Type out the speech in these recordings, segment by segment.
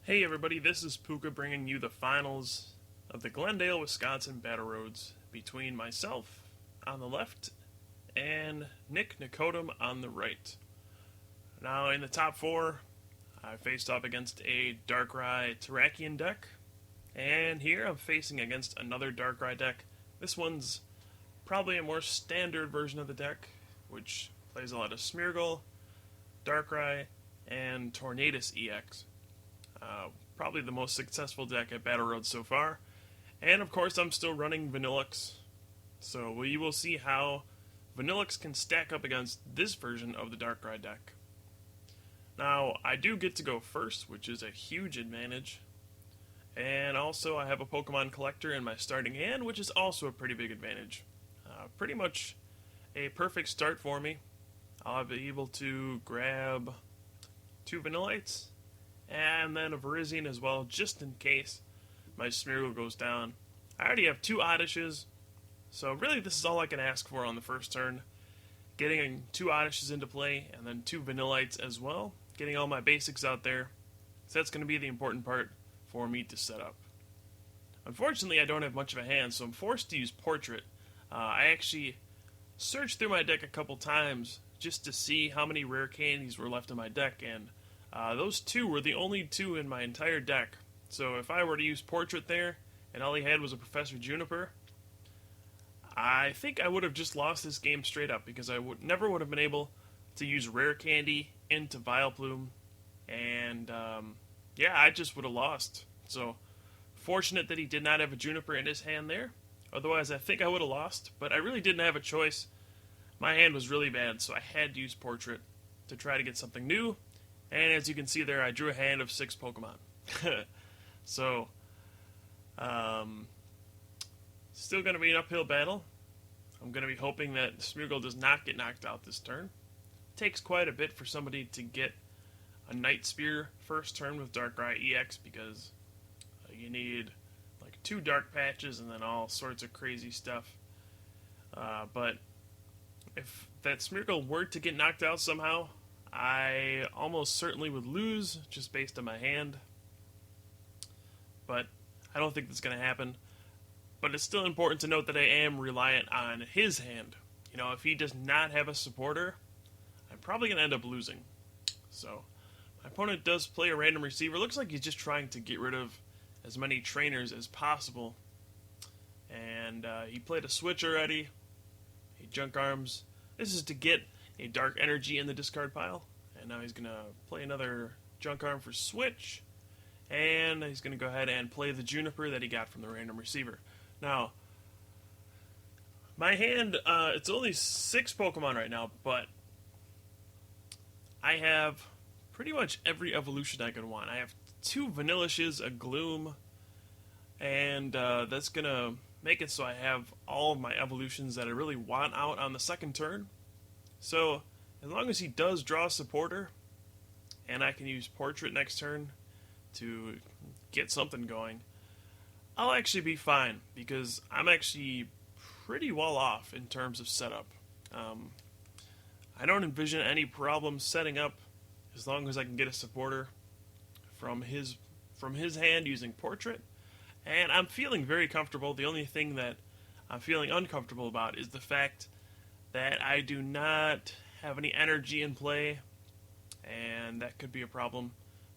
Hey everybody, this is Pooka bringing you the finals of the Glendale, Wisconsin Battle Roads between myself on the left and Nikodem on the right. Now in the top four, I faced up against a Darkrai Terrakion deck, and here I'm facing against another Darkrai deck. This one's probably a more standard version of the deck, which plays a lot of Smeargle, Darkrai, and Tornadus EX. Probably the most successful deck at Battle Road so far. And of course, I'm still running Vanillux. So we will see how Vanillux can stack up against this version of the Darkrai deck. Now, I do get to go first, which is a huge advantage. And also, I have a Pokemon collector in my starting hand, which is also a pretty big advantage. Pretty much a perfect start for me. I'll be able to grab 2 Vanillites and then a Virizion as well, just in case my Smeargle goes down. I already have 2 Oddishes, so really this is all I can ask for on the first turn. Getting 2 Oddishes into play, and then 2 Vanillites as well. Getting all my basics out there, so that's going to be the important part for me to set up. Unfortunately, I don't have much of a hand, so I'm forced to use Portrait. I actually searched through my deck a couple times just to see how many rare candies were left in my deck, and those 2 were the only 2 in my entire deck. So if I were to use Portrait there, and all he had was a Professor Juniper, I think I would have just lost this game straight up, because I never would have been able to use Rare Candy into Vileplume, and yeah, I just would have lost. So fortunate that he did not have a Juniper in his hand there. Otherwise, I think I would have lost, but I really didn't have a choice. My hand was really bad, so I had to use Portrait to try to get something new. And as you can see there, I drew a hand of 6 Pokemon. So, still going to be an uphill battle. I'm going to be hoping that Smeargle does not get knocked out this turn. It takes quite a bit for somebody to get a Night Spear first turn with Darkrai EX, because you need like 2 Dark Patches and then all sorts of crazy stuff. But if that Smeargle were to get knocked out somehow, I almost certainly would lose just based on my hand. But I don't think that's going to happen. But it's still important to note that I am reliant on his hand. You know, if he does not have a supporter, I'm probably going to end up losing. So, my opponent does play a random receiver. Looks like he's just trying to get rid of as many trainers as possible. And he played a switch already. A Junk Arms. This is to get a Dark Energy in the discard pile. And now he's going to play another Junk Arm for switch. And he's going to go ahead and play the Juniper that he got from the random receiver. Now, my hand, it's only 6 Pokemon right now, but I have pretty much every evolution I could want. I have 2 Vanillishes, a Gloom, and that's going to make it so I have all of my evolutions that I really want out on the second turn. So, as long as he does draw a supporter, and I can use Portrait next turn to get something going, I'll actually be fine, because I'm actually pretty well off in terms of setup. I don't envision any problems setting up as long as I can get a supporter from his hand using Portrait. And I'm feeling very comfortable. The only thing that I'm feeling uncomfortable about is the fact that I do not have any energy in play, and that could be a problem.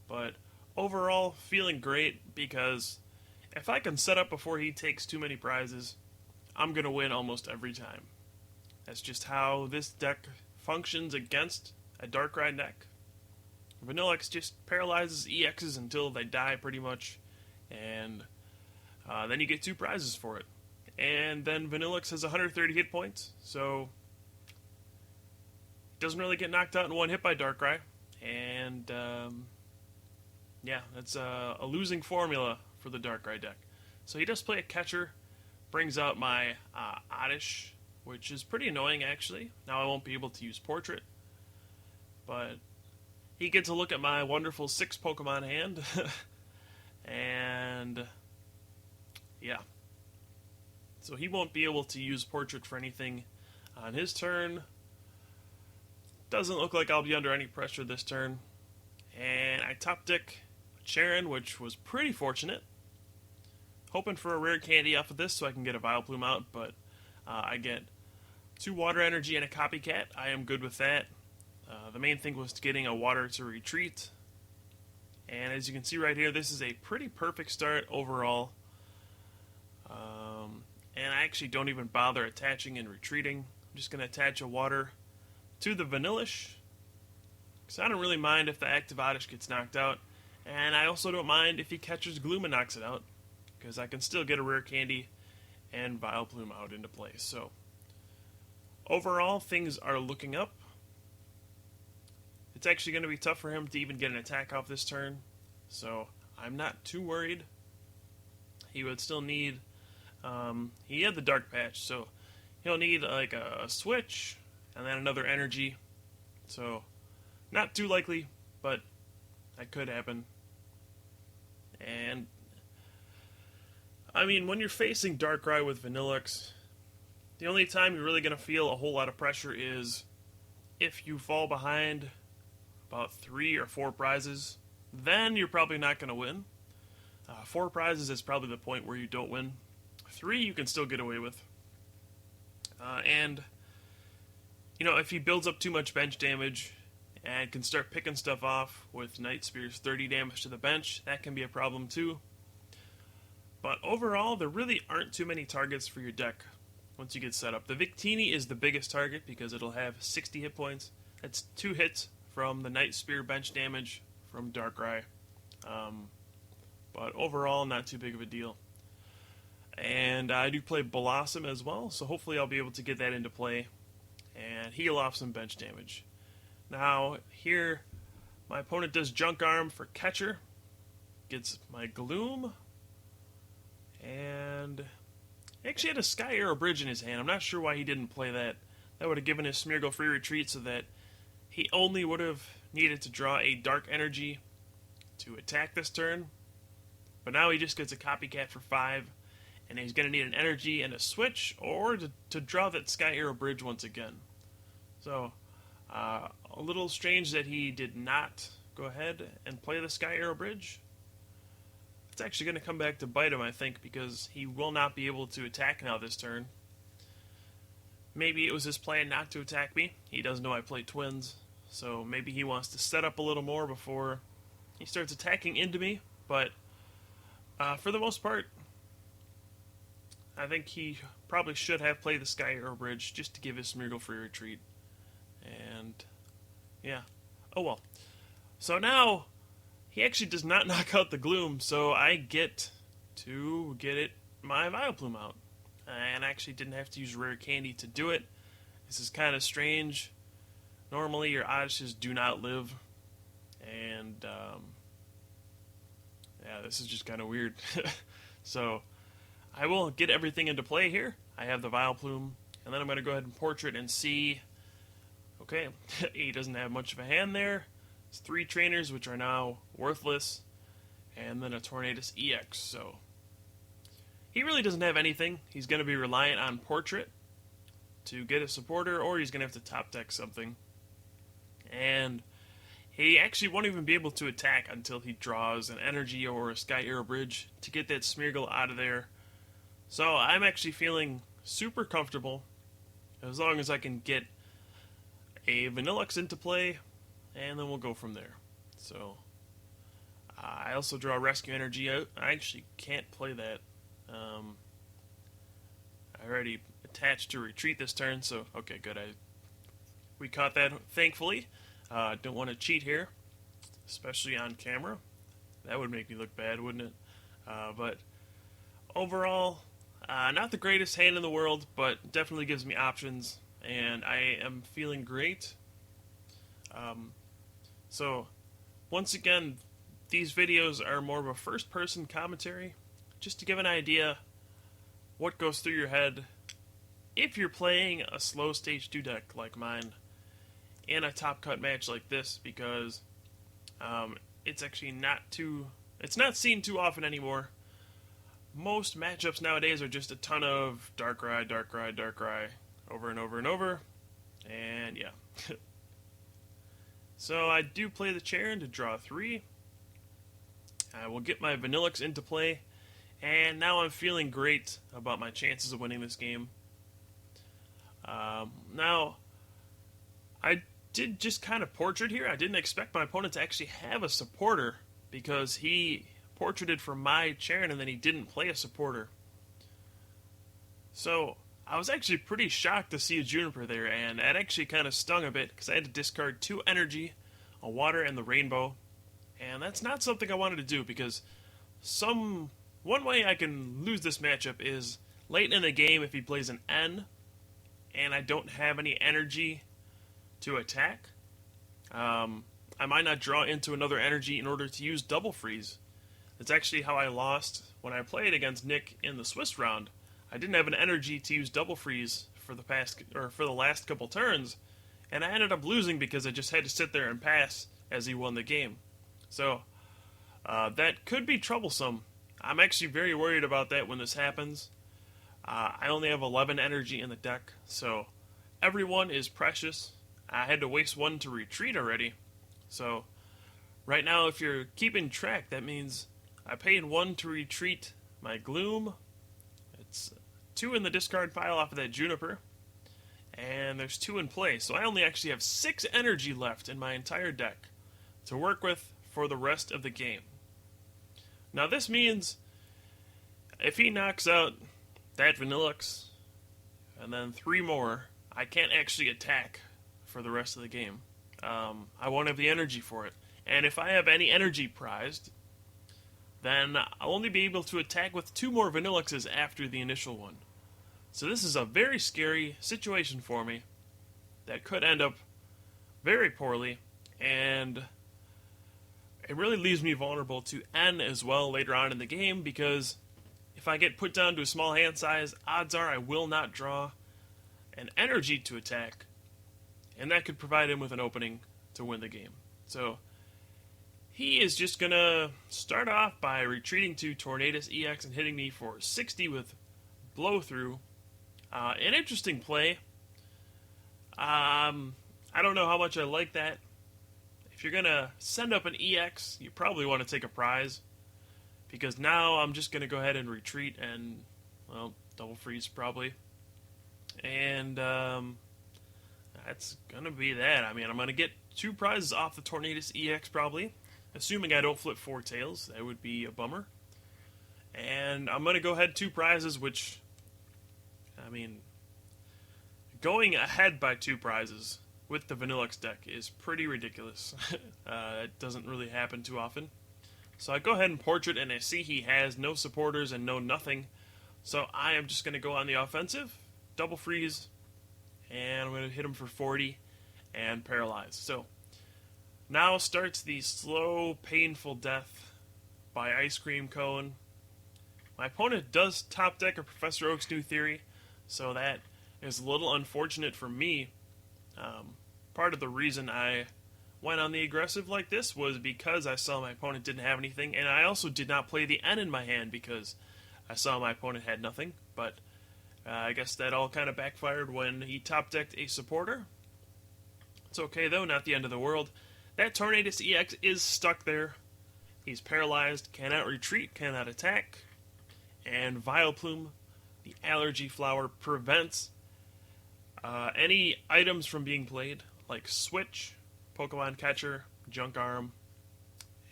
But overall, feeling great, because if I can set up before he takes too many prizes, I'm going to win almost every time. That's just how this deck functions against a Darkrai deck. Vanillux just paralyzes EXs until they die pretty much, and then you get 2 prizes for it. And then Vanillux has 130 hit points, so doesn't really get knocked out in one hit by Darkrai. And yeah, that's a losing formula for the Darkrai deck. So he does play a catcher, brings out my Oddish, which is pretty annoying actually. Now I won't be able to use Portrait, but he gets a look at my wonderful 6 Pokemon hand. And yeah, so he won't be able to use Portrait for anything on his turn. Doesn't look like I'll be under any pressure this turn. And I top deck Charon, which was pretty fortunate. Hoping for a rare candy off of this so I can get a Vileplume out, but I get 2 water energy and a copycat. I am good with that. The main thing was getting a water to retreat. And as you can see right here, this is a pretty perfect start overall. And I actually don't even bother attaching and retreating. I'm just going to attach a water to the Vanillish, because I don't really mind if the active Oddish gets knocked out. And I also don't mind if he catches Gloom and knocks it out, because I can still get a rare candy and Vileplume out into play. So overall, things are looking up. It's actually going to be tough for him to even get an attack off this turn, so I'm not too worried. He would still need... he had the Dark Patch, so he'll need like a switch and then another energy. So not too likely, but that could happen. And I mean, when you're facing Darkrai with Vanilluxe, the only time you're really going to feel a whole lot of pressure is if you fall behind about 3 or 4 prizes. Then you're probably not going to win. 4 prizes is probably the point where you don't win. 3 you can still get away with. And, you know, if he builds up too much bench damage and can start picking stuff off with Night Spear's 30 damage to the bench, that can be a problem too. But overall, there really aren't too many targets for your deck once you get set up. The Victini is the biggest target because it'll have 60 hit points. That's 2 hits from the Night Spear bench damage from Darkrai. But overall, not too big of a deal. And I do play Blossom as well, so hopefully I'll be able to get that into play and heal off some bench damage. Now, here, my opponent does Junk Arm for Catcher, gets my Gloom, and he actually had a Sky Arrow Bridge in his hand. I'm not sure why he didn't play that. That would have given his Smeargle free retreat so that he only would have needed to draw a Dark Energy to attack this turn. But now he just gets a Copycat for 5, and he's going to need an Energy and a Switch, or to draw that Sky Arrow Bridge once again. So, a little strange that he did not go ahead and play the Sky Arrow Bridge. It's actually going to come back to bite him, I think, because he will not be able to attack now this turn. Maybe it was his plan not to attack me. He does know I play Twins, so maybe he wants to set up a little more before he starts attacking into me. But for the most part, I think he probably should have played the Sky Arrow Bridge just to give his Smeargle free retreat. And yeah, oh well. So now he actually does not knock out the Gloom, so I get to get my Vileplume out. And I actually didn't have to use Rare Candy to do it. This is kind of strange. Normally your Oddishes do not live. And yeah, this is just kind of weird. So I will get everything into play here. I have the Vileplume, and then I'm going to go ahead and Portrait and see. Okay, he doesn't have much of a hand there. It's 3 trainers, which are now worthless, and then a Tornadus EX. So he really doesn't have anything. He's going to be reliant on Portrait to get a supporter, or he's going to have to top deck something. And he actually won't even be able to attack until he draws an Energy or a Sky Arrow Bridge to get that Smeargle out of there. So I'm actually feeling super comfortable as long as I can get a Vanilluxe into play, and then we'll go from there. So I also draw Rescue Energy out. I actually can't play that. I already attached to retreat this turn, so okay, good. We caught that, thankfully. Don't want to cheat here, especially on camera. That would make me look bad, wouldn't it? But overall, not the greatest hand in the world, but definitely gives me options, and I am feeling great. So, once again, these videos are more of a first-person commentary, just to give an idea what goes through your head if you're playing a slow stage 2 deck like mine in a top cut match like this, because it's actually it's not seen too often anymore. Most matchups nowadays are just a ton of Darkrai, Darkrai, Darkrai over and over and over, and yeah. So I do play the Charon to draw 3, I will get my Vanillix into play, and now I'm feeling great about my chances of winning this game. Now, I did just kind of portrait here. I didn't expect my opponent to actually have a supporter because he portraited from my Charon and then he didn't play a supporter. So I was actually pretty shocked to see a Juniper there, and that actually kind of stung a bit because I had to discard 2 energy, a water, and the rainbow. And that's not something I wanted to do because one way I can lose this matchup is late in the game if he plays an N and I don't have any energy to attack. I might not draw into another energy in order to use double freeze. That's actually how I lost when I played against Nick in the Swiss round. I didn't have an energy to use double freeze for the last couple turns, and I ended up losing because I just had to sit there and pass as he won the game. So that could be troublesome. I'm actually very worried about that when this happens. I only have 11 energy in the deck, so everyone is precious. I had to waste 1 to retreat already. So right now, if you're keeping track, that means I paid 1 to retreat my Gloom. It's 2 in the discard pile off of that Juniper. And there's 2 in play, so I only actually have 6 energy left in my entire deck to work with for the rest of the game. Now this means if he knocks out that Vanillix and then 3 more, I can't actually attack for the rest of the game. I won't have the energy for it. And if I have any energy prized, then I'll only be able to attack with 2 more Vanillixes after the initial one. So this is a very scary situation for me that could end up very poorly, and it really leaves me vulnerable to N as well later on in the game, because if I get put down to a small hand size, odds are I will not draw an energy to attack, and that could provide him with an opening to win the game. So he is just going to start off by retreating to Tornadus EX and hitting me for 60 with blow through. An interesting play. I don't know how much I like that. If you're going to send up an EX, you probably want to take a prize, because now I'm just going to go ahead and retreat and, well, double freeze probably. And that's going to be that. I mean, I'm going to get 2 prizes off the Tornadus EX probably, assuming I don't flip 4 tails. That would be a bummer. And I'm going to go ahead 2 prizes, which, I mean, going ahead by 2 prizes with the Vanillix deck is pretty ridiculous. It doesn't really happen too often. So I go ahead and portrait, and I see he has no supporters and no nothing. So I am just going to go on the offensive, double freeze, and I'm going to hit him for 40 and paralyze. So now starts the slow, painful death by Ice Cream Cone. My opponent does top deck a Professor Oak's New Theory, so that is a little unfortunate for me. Part of the reason I went on the aggressive like this was because I saw my opponent didn't have anything, and I also did not play the N in my hand because I saw my opponent had nothing, but I guess that all kind of backfired when he top decked a supporter. It's okay though, not the end of the world. That Tornadus EX is stuck there. He's paralyzed, cannot retreat, cannot attack, and Vileplume, the allergy flower, prevents any items from being played, like Switch, Pokemon Catcher, Junk Arm,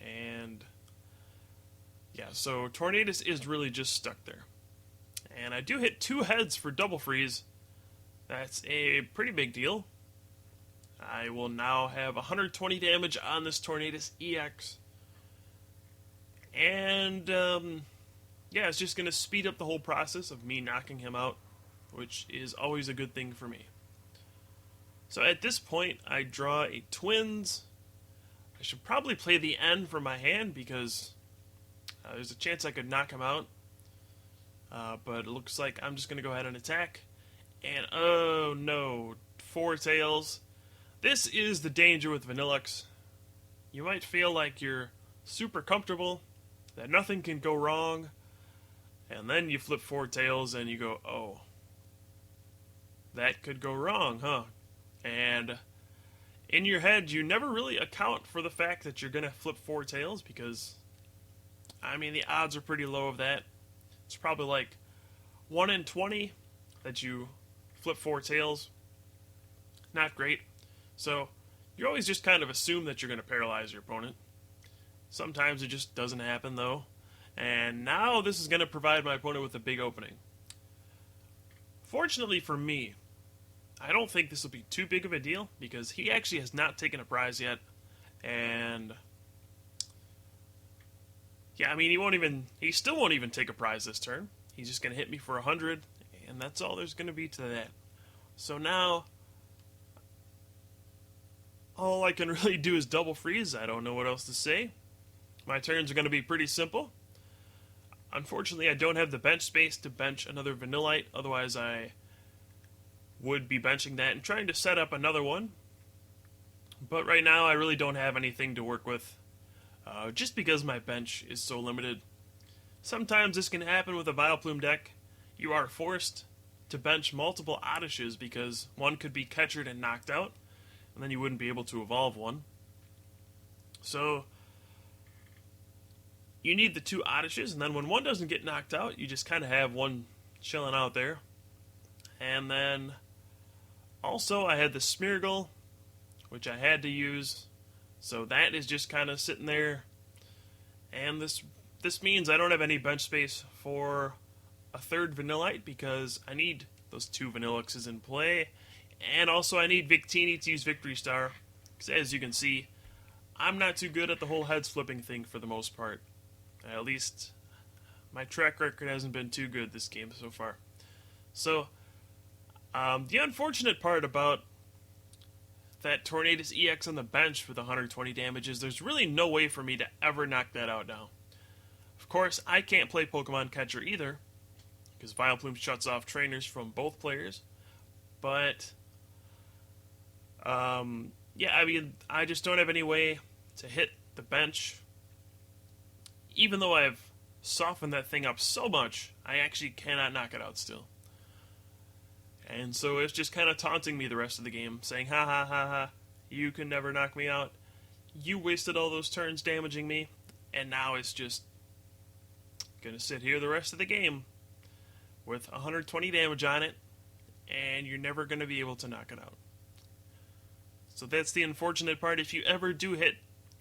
and yeah, so Tornadus is really just stuck there. And I do hit 2 heads for double freeze. That's a pretty big deal. I will now have 120 damage on this Tornadus EX. And yeah, it's just going to speed up the whole process of me knocking him out, which is always a good thing for me. So at this point, I draw a Twins. I should probably play the N for my hand because there's a chance I could knock him out. But it looks like I'm just going to go ahead and attack. And oh no, 4 tails. This is the danger with Vanillix. You might feel like you're super comfortable, that nothing can go wrong, and then you flip 4 tails and you go, oh, that could go wrong, huh? And in your head, you never really account for the fact that you're going to flip 4 tails because I mean, the odds are pretty low of that. It's probably like 1 in 20 that you flip 4 tails. Not great. So, you always just kind of assume that you're going to paralyze your opponent. Sometimes it just doesn't happen, though. And now this is going to provide my opponent with a big opening. Fortunately for me, I don't think this will be too big of a deal because he actually has not taken a prize yet. And yeah, I mean, he still won't even take a prize this turn. He's just going to hit me for 100, and that's all there's going to be to that. So now, all I can really do is double freeze. I don't know what else to say. My turns are going to be pretty simple. Unfortunately, I don't have the bench space to bench another Vanillite, otherwise I would be benching that and trying to set up another one. But right now, I really don't have anything to work with, just because my bench is so limited. Sometimes this can happen with a Vileplume deck. You are forced to bench multiple Oddishes because one could be catchered and knocked out, and then you wouldn't be able to evolve one. So, you need the 2 Oddishes, and then when one doesn't get knocked out, you just kind of have one chilling out there. And then, also, I had the Smeargle, which I had to use, so that is just kind of sitting there. And this means I don't have any bench space for a 3rd Vanillite because I need those 2 Vanilluxes in play, and also I need Victini to use Victory Star, because as you can see, I'm not too good at the whole heads flipping thing for the most part. At least, my track record hasn't been too good this game so far. So, the unfortunate part about that Tornadus EX on the bench with 120 damage is there's really no way for me to ever knock that out now. Of course, I can't play Pokemon Catcher either, because Vileplume shuts off trainers from both players. But, yeah, I mean, I just don't have any way to hit the bench. Even though I've softened that thing up so much, I actually cannot knock it out still. And so it's just kind of taunting me the rest of the game, saying, ha ha ha ha, you can never knock me out. You wasted all those turns damaging me, and now it's just going to sit here the rest of the game with 120 damage on it, and you're never going to be able to knock it out. So that's the unfortunate part. If you ever do hit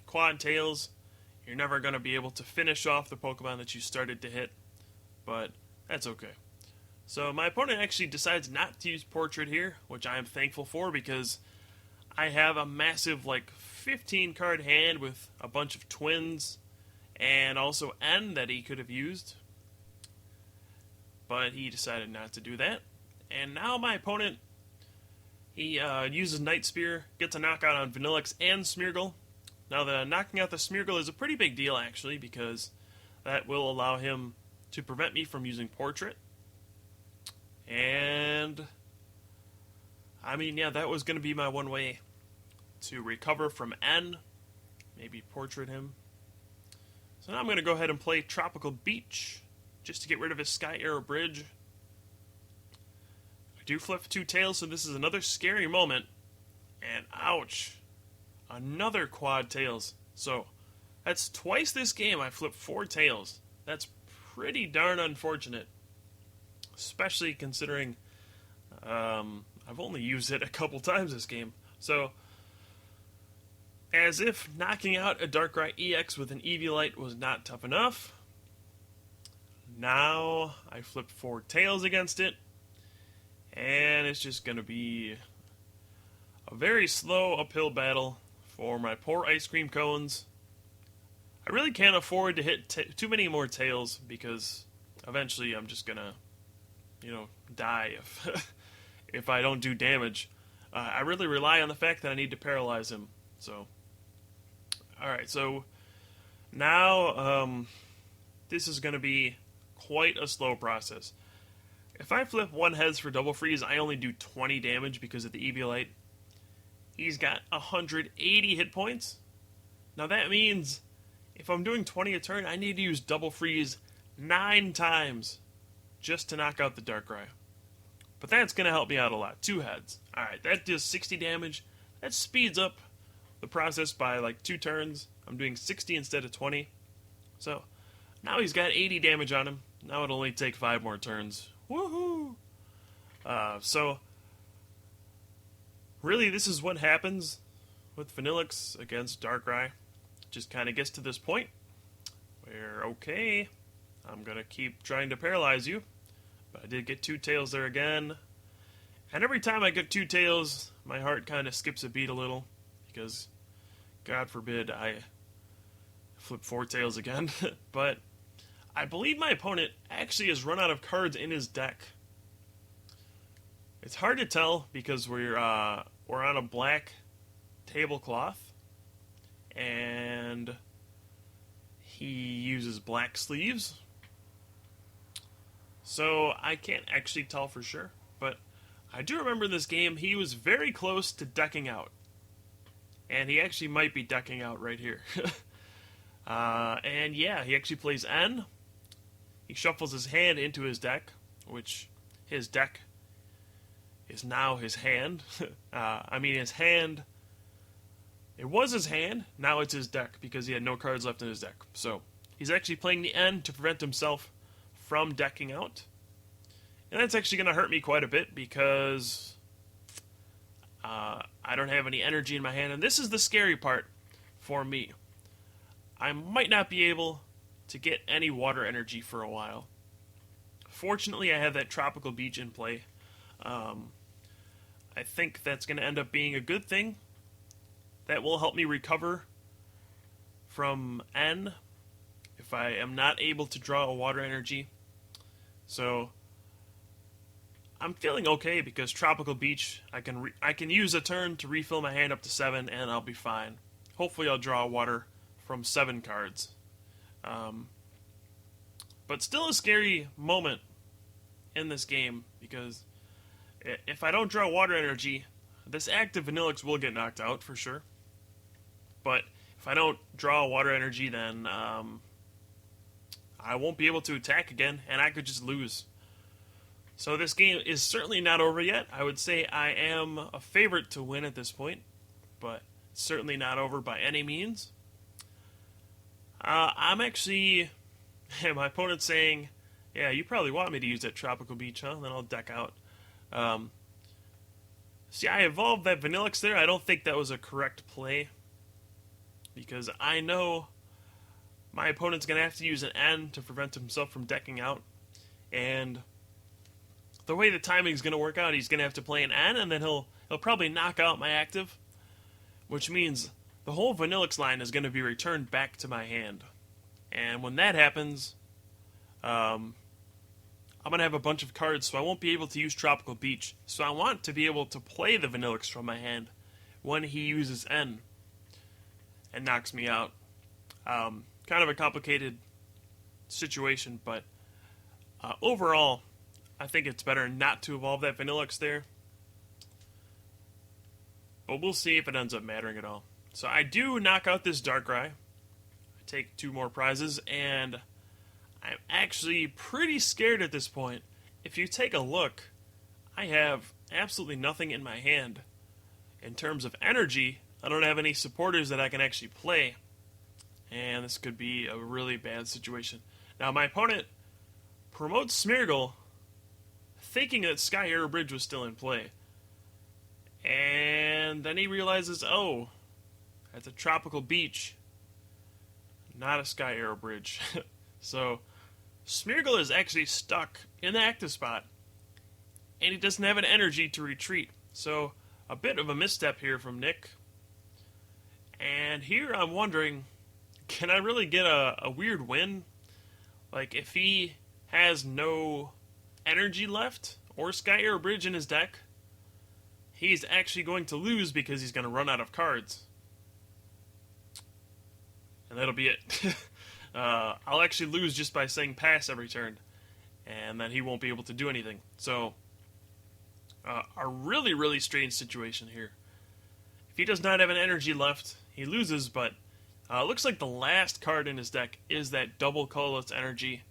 quad tails, you're never going to be able to finish off the Pokemon that you started to hit, but that's okay. So my opponent actually decides not to use Portrait here, which I am thankful for because I have a massive, 15 card hand with a bunch of twins and also N that he could have used. But he decided not to do that. And now my opponent, he uses Night Spear, gets a knockout on Vanillux and Smeargle. Now the knocking out the Smeargle is a pretty big deal actually because that will allow him to prevent me from using Portrait. And, I mean, yeah, that was going to be my one way to recover from N. Maybe Portrait him. So now I'm going to go ahead and play Tropical Beach, just to get rid of his Sky Arrow Bridge. I do flip 2 tails, so this is another scary moment. And ouch. Another quad tails. So, that's twice this game I flipped 4 tails. That's pretty darn unfortunate. Especially considering I've only used it a couple times this game. So, as if knocking out a Darkrai EX with an Eviolite was not tough enough, now I flip 4 tails against it, and it's just going to be a very slow uphill battle for my poor ice cream cones. I really can't afford to hit too many more tails because eventually I'm just going to die if I don't do damage. I really rely on the fact that I need to paralyze him. So, alright, so now this is going to be quite a slow process. If I flip 1 heads for double freeze, I only do 20 damage because of the Eviolite. He's got 180 hit points. Now that means if I'm doing 20 a turn, I need to use double freeze 9 times just to knock out the Darkrai. But that's going to help me out a lot. 2 heads. Alright, that does 60 damage. That speeds up the process by 2 turns. I'm doing 60 instead of 20. So, Now he's got 80 damage on him. Now it'll only take 5 more turns. Woohoo! So, really, this is what happens with Vanillix against Darkrai. Just kind of gets to this point where, okay, I'm going to keep trying to paralyze you. But I did get 2 tails there again. And every time I get 2 tails, my heart kind of skips a beat a little. Because, God forbid, I flip 4 tails again. But I believe my opponent actually has run out of cards in his deck. It's hard to tell because we're on a black tablecloth. And he uses black sleeves. So I can't actually tell for sure. But I do remember in this game he was very close to decking out. And he actually might be decking out right here. And yeah, he actually plays N. He shuffles his hand into his deck, which his deck is now his hand. His hand... It was his hand, now it's his deck, because he had no cards left in his deck. So, he's actually playing the N to prevent himself from decking out. And that's actually going to hurt me quite a bit, because I don't have any energy in my hand. And this is the scary part for me. I might not be able to get any water energy for a while. Fortunately, I have that Tropical Beach in play. I think that's going to end up being a good thing. That will help me recover from N if I am not able to draw a water energy. So I'm feeling okay because Tropical Beach, I can use a turn to refill my hand up to 7 and I'll be fine. Hopefully I'll draw water from 7 cards. But still a scary moment in this game because if I don't draw water energy, this active Vanillix will get knocked out for sure. But if I don't draw water energy, then I won't be able to attack again, and I could just lose. So this game is certainly not over yet. I would say I am a favorite to win at this point, but certainly not over by any means. I'm actually... my opponent's saying, yeah, you probably want me to use that Tropical Beach, huh? Then I'll deck out. See, I evolved that Vanillix there. I don't think that was a correct play. Because I know my opponent's going to have to use an N to prevent himself from decking out. And the way the timing is going to work out, he's going to have to play an N, and then he'll probably knock out my active. Which means the whole Vanillix line is going to be returned back to my hand. And when that happens, I'm going to have a bunch of cards, so I won't be able to use Tropical Beach. So I want to be able to play the Vanillix from my hand when he uses N and knocks me out. Kind of a complicated situation, but overall, I think it's better not to evolve that Vanillix there. But we'll see if it ends up mattering at all. So I do knock out this Darkrai. I take 2 more prizes, and I'm actually pretty scared at this point. If you take a look, I have absolutely nothing in my hand. In terms of energy, I don't have any supporters that I can actually play. And this could be a really bad situation. Now, my opponent promotes Smeargle, thinking that Sky Arrow Bridge was still in play. And then he realizes, oh, that's a Tropical Beach, not a Sky Arrow Bridge. So, Smeargle is actually stuck in the active spot, and he doesn't have an energy to retreat. So, a bit of a misstep here from Nick. And here I'm wondering, can I really get a weird win? Like, if he has no energy left, or Sky Arrow Bridge in his deck, he's actually going to lose because he's going to run out of cards. And that'll be it. I'll actually lose just by saying pass every turn. And then he won't be able to do anything. So, a really, really strange situation here. If he does not have an energy left, he loses, but it looks like the last card in his deck is that double colorless energy.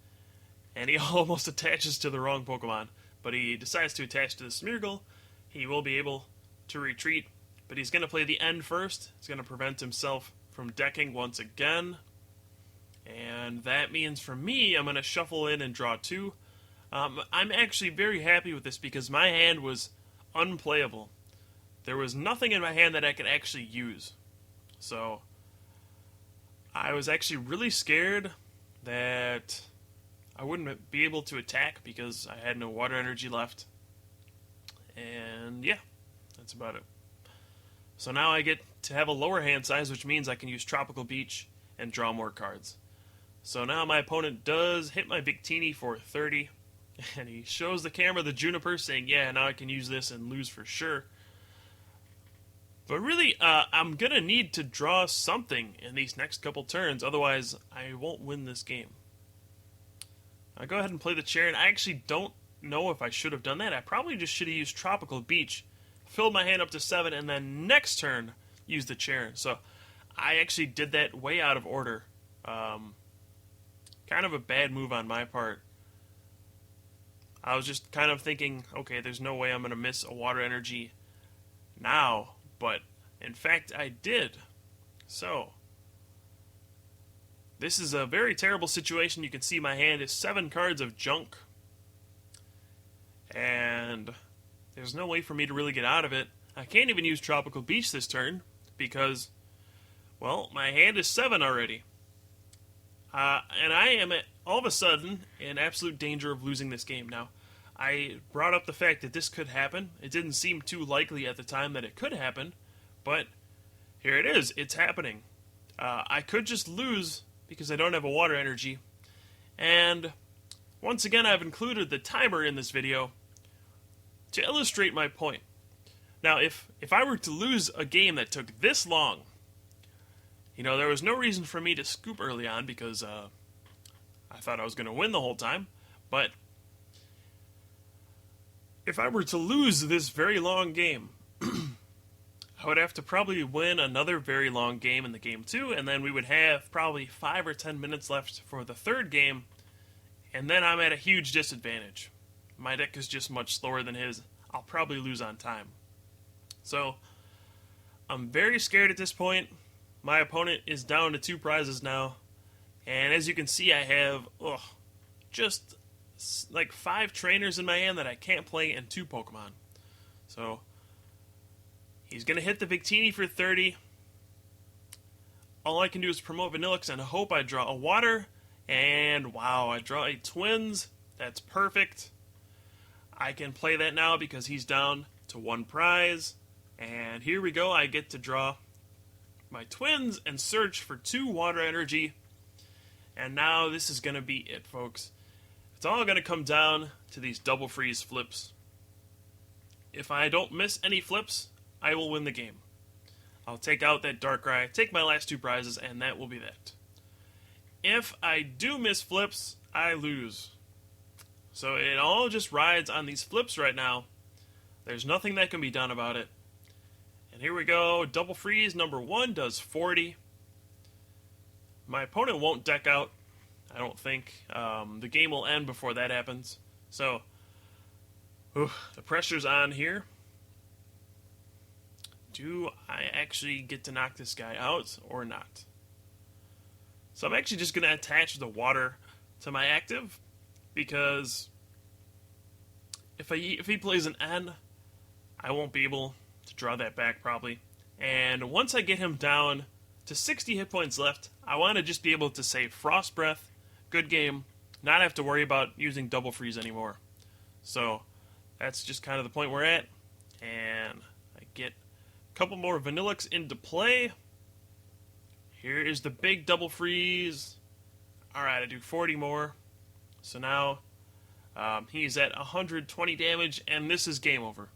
And he almost attaches to the wrong Pokemon. But he decides to attach to the Smeargle. He will be able to retreat. But he's going to play the N first. He's going to prevent himself from decking once again. And that means for me, I'm going to shuffle in and draw 2. I'm actually very happy with this because my hand was unplayable. There was nothing in my hand that I could actually use. So I was actually really scared that I wouldn't be able to attack because I had no water energy left. And yeah, that's about it. So now I get to have a lower hand size, which means I can use Tropical Beach and draw more cards. So now my opponent does hit my Victini for 30, and he shows the camera the Juniper saying, yeah, now I can use this and lose for sure. But really, I'm going to need to draw something in these next couple turns, otherwise I won't win this game. I'll go ahead and play the chair, and I actually don't know if I should have done that. I probably just should have used Tropical Beach, filled my hand up to 7, and then next turn used the chair. So I actually did that way out of order. Kind of a bad move on my part. I was just kind of thinking, okay, there's no way I'm going to miss a water energy now, but in fact I did. So this is a very terrible situation. You can see my hand is 7 cards of junk, and there's no way for me to really get out of it. I can't even use Tropical Beach this turn because, well, my hand is 7 already. And I am, all of a sudden, in absolute danger of losing this game. Now, I brought up the fact that this could happen. It didn't seem too likely at the time that it could happen, but here it is. It's happening. I could just lose because I don't have a water energy. And once again, I've included the timer in this video to illustrate my point. Now, if I were to lose a game that took this long, you know, there was no reason for me to scoop early on because I thought I was going to win the whole time. But if I were to lose this very long game, I would have to probably win another very long game in the game 2, and then we would have probably 5 or 10 minutes left for the third game, and then I'm at a huge disadvantage. My deck is just much slower than his. I'll probably lose on time. So I'm very scared at this point. My opponent is down to 2 prizes now, and as you can see, I have just like 5 trainers in my hand that I can't play and 2 Pokemon. So he's going to hit the Victini for 30. All I can do is promote Vanillix and hope I draw a water, and wow, I draw a Twins. That's perfect. I can play that now because he's down to 1 prize, and here we go. I get to draw my Twins and search for 2 water energy, and now this is going to be it, folks. It's all going to come down to these double freeze flips. If I don't miss any flips, I will win the game. I'll take out that Darkrai, take my last 2 prizes, and that will be that. If I do miss flips, I lose. So it all just rides on these flips right now. There's nothing that can be done about it. And here we go. Double freeze number 1 does 40. My opponent won't deck out, I don't think. The game will end before that happens. So, the pressure's on here. Do I actually get to knock this guy out or not? So I'm actually just going to attach the water to my active, because if he plays an N, I won't be able to draw that back probably. And once I get him down to 60 hit points left, I want to just be able to say Frost Breath, good game, not have to worry about using Double Freeze anymore. So that's just kind of the point we're at, and I get a couple more Vanillix into play. Here is the big Double Freeze. Alright, I do 40 more. So now he's at 120 damage, and this is game over.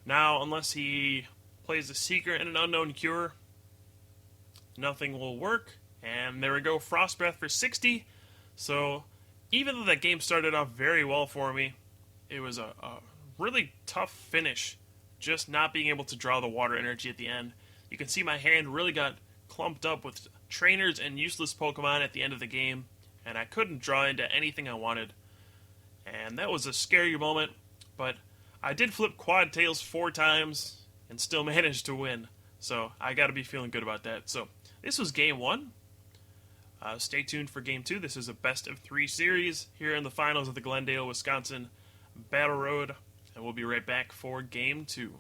Now, unless he plays a Secret and an Unknown Cure, nothing will work. And there we go, Frost Breath for 60. So even though that game started off very well for me, it was a really tough finish, just not being able to draw the water energy at the end. You can see my hand really got clumped up with trainers and useless Pokemon at the end of the game, and I couldn't draw into anything I wanted. And that was a scary moment, but I did flip Quad Tails 4 times and still managed to win. So I gotta be feeling good about that. So this was game 1. Stay tuned for Game 2. This is a best of 3 series here in the finals of the Glendale, Wisconsin Battle Road. And we'll be right back for Game 2.